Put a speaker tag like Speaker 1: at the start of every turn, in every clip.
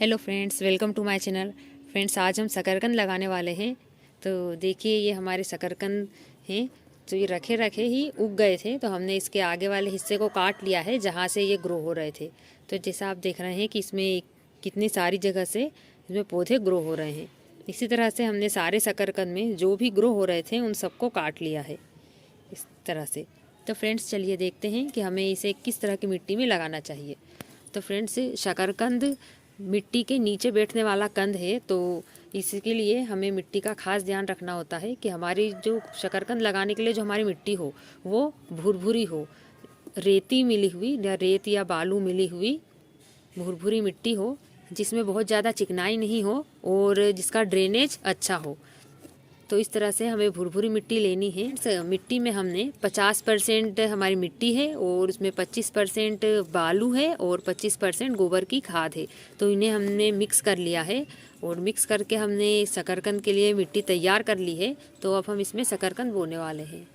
Speaker 1: Hello friends, welcome to my channel. Friends, आज हम शकरकंद लगाने वाले हैं। तो देखिए, ये हमारे शकरकंद हैं जो ये रखे रखे ही उग गए थे। तो हमने इसके आगे वाले हिस्से को काट लिया है जहाँ से ये ग्रो हो रहे थे। तो जैसा आप देख रहे हैं कि इसमें कितनी सारी जगह से इसमें पौधे ग्रो हो रहे हैं। इसी तरह से हमने सारे शकरकंद में जो भी ग्रो हो रहे थे उन सबको काट लिया है इस तरह से। तो फ्रेंड्स, चलिए देखते हैं कि हमें इसे किस तरह की मिट्टी में लगाना चाहिए। तो फ्रेंड्स, शकरकंद मिट्टी के नीचे बैठने वाला कंद है, तो इसके लिए हमें मिट्टी का खास ध्यान रखना होता है कि हमारी जो शकरकंद लगाने के लिए जो हमारी मिट्टी हो वो भुरभुरी हो, रेती मिली हुई या रेत या बालू मिली हुई भुरभुरी मिट्टी हो, जिसमें बहुत ज़्यादा चिकनाई नहीं हो और जिसका ड्रेनेज अच्छा हो। तो इस तरह से हमें भुरभुरी मिट्टी लेनी है। मिट्टी में हमने 50% हमारी मिट्टी है और उसमें 25% बालू है और 25% गोबर की खाद है। तो इन्हें हमने मिक्स कर लिया है और मिक्स करके हमने शकरकंद के लिए मिट्टी तैयार कर ली है। तो अब हम इसमें शकरकंद बोने वाले हैं।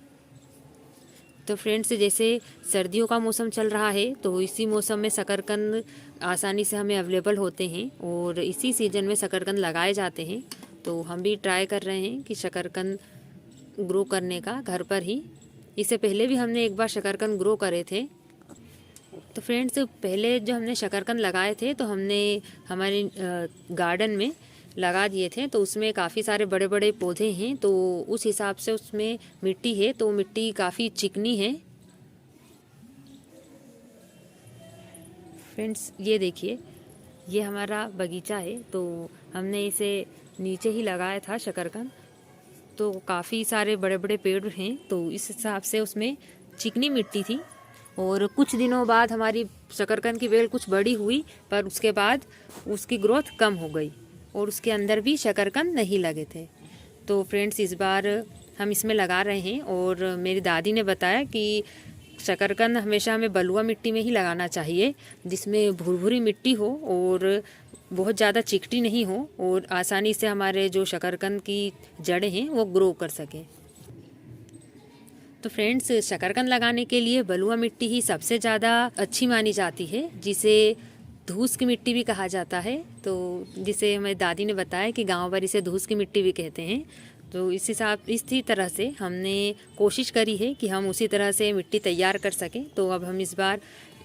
Speaker 1: तो फ्रेंड्स, जैसे सर्दियों का मौसम चल रहा है तो इसी मौसम में शकरकंद आसानी से हमें अवेलेबल होते हैं और इसी सीज़न में शकरकंद लगाए जाते हैं। तो हम भी ट्राई कर रहे हैं कि शकरकंद ग्रो करने का घर पर ही। इससे पहले भी हमने एक बार शकरकंद ग्रो करे थे। तो फ्रेंड्स, पहले जो हमने शकरकंद लगाए थे तो हमने हमारे गार्डन में लगा दिए थे। तो उसमें काफ़ी सारे बड़े बड़े पौधे हैं, तो उस हिसाब से उसमें मिट्टी है, तो मिट्टी काफ़ी चिकनी है। फ्रेंड्स, ये देखिए, ये हमारा बगीचा है। तो हमने इसे नीचे ही लगाया था शकरकंद। तो काफ़ी सारे बड़े बड़े पेड़ हैं, तो इस हिसाब से उसमें चिकनी मिट्टी थी। और कुछ दिनों बाद हमारी शकरकंद की बेल कुछ बड़ी हुई, पर उसके बाद उसकी ग्रोथ कम हो गई और उसके अंदर भी शकरकंद नहीं लगे थे। तो फ्रेंड्स, इस बार हम इसमें लगा रहे हैं और मेरी दादी ने बताया कि शकरकंद हमेशा हमें बलुआ मिट्टी में ही लगाना चाहिए, जिसमें भुरभुरी मिट्टी हो और बहुत ज़्यादा चिकटी नहीं हो और आसानी से हमारे जो शकरकंद की जड़ें हैं वो ग्रो कर सकें। तो फ्रेंड्स, शकरकंद लगाने के लिए बलुआ मिट्टी ही सबसे ज़्यादा अच्छी मानी जाती है, जिसे धूस की मिट्टी भी कहा जाता है। तो जिसे हमारी दादी ने बताया कि गांव भर इसे धूस की मिट्टी भी कहते हैं। तो इसी तरह से हमने कोशिश करी है कि हम उसी तरह से मिट्टी तैयार कर सकें। तो अब हम इस बार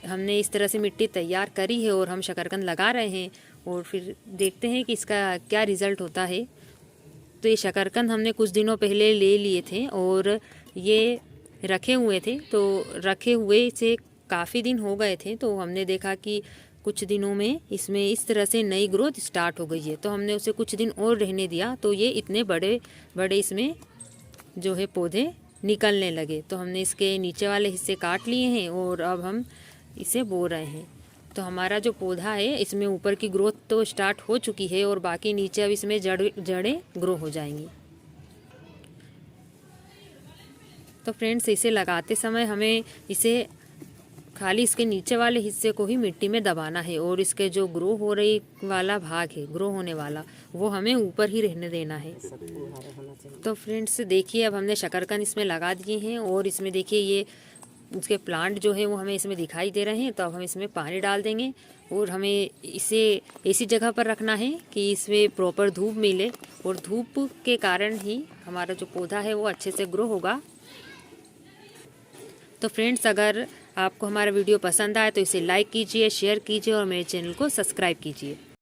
Speaker 1: हमने इस तरह से मिट्टी तैयार करी है और हम शकरकंद लगा रहे हैं और फिर देखते हैं कि इसका क्या रिज़ल्ट होता है। तो ये शकरकंद हमने कुछ दिनों पहले ले लिए थे और ये रखे हुए थे। तो रखे हुए से काफ़ी दिन हो गए थे, तो हमने देखा कि कुछ दिनों में इसमें इस तरह से नई ग्रोथ स्टार्ट हो गई है। तो हमने उसे कुछ दिन और रहने दिया, तो ये इतने बड़े बड़े इसमें जो है पौधे निकलने लगे। तो हमने इसके नीचे वाले हिस्से काट लिए हैं और अब हम इसे बो रहे हैं। तो हमारा जो पौधा है इसमें ऊपर की ग्रोथ तो स्टार्ट हो चुकी है और बाकी नीचे अब इसमें जड़ें ग्रो हो जाएंगी। तो फ्रेंड्स, इसे लगाते समय हमें इसे खाली इसके नीचे वाले हिस्से को ही मिट्टी में दबाना है और इसके जो ग्रो हो रही वाला भाग है, ग्रो होने वाला, वो हमें ऊपर ही रहने देना है। तो फ्रेंड्स, देखिए, अब हमने शकरकंद इसमें लगा दिए हैं और इसमें देखिए ये उसके प्लांट जो है वो हमें इसमें दिखाई दे रहे हैं। तो अब हम इसमें पानी डाल देंगे और हमें इसे ऐसी जगह पर रखना है कि इसमें प्रॉपर धूप मिले और धूप के कारण ही हमारा जो पौधा है वो अच्छे से ग्रो होगा। तो फ्रेंड्स, अगर आपको हमारा वीडियो पसंद आए तो इसे लाइक कीजिए, शेयर कीजिए और मेरे चैनल को सब्सक्राइब कीजिए।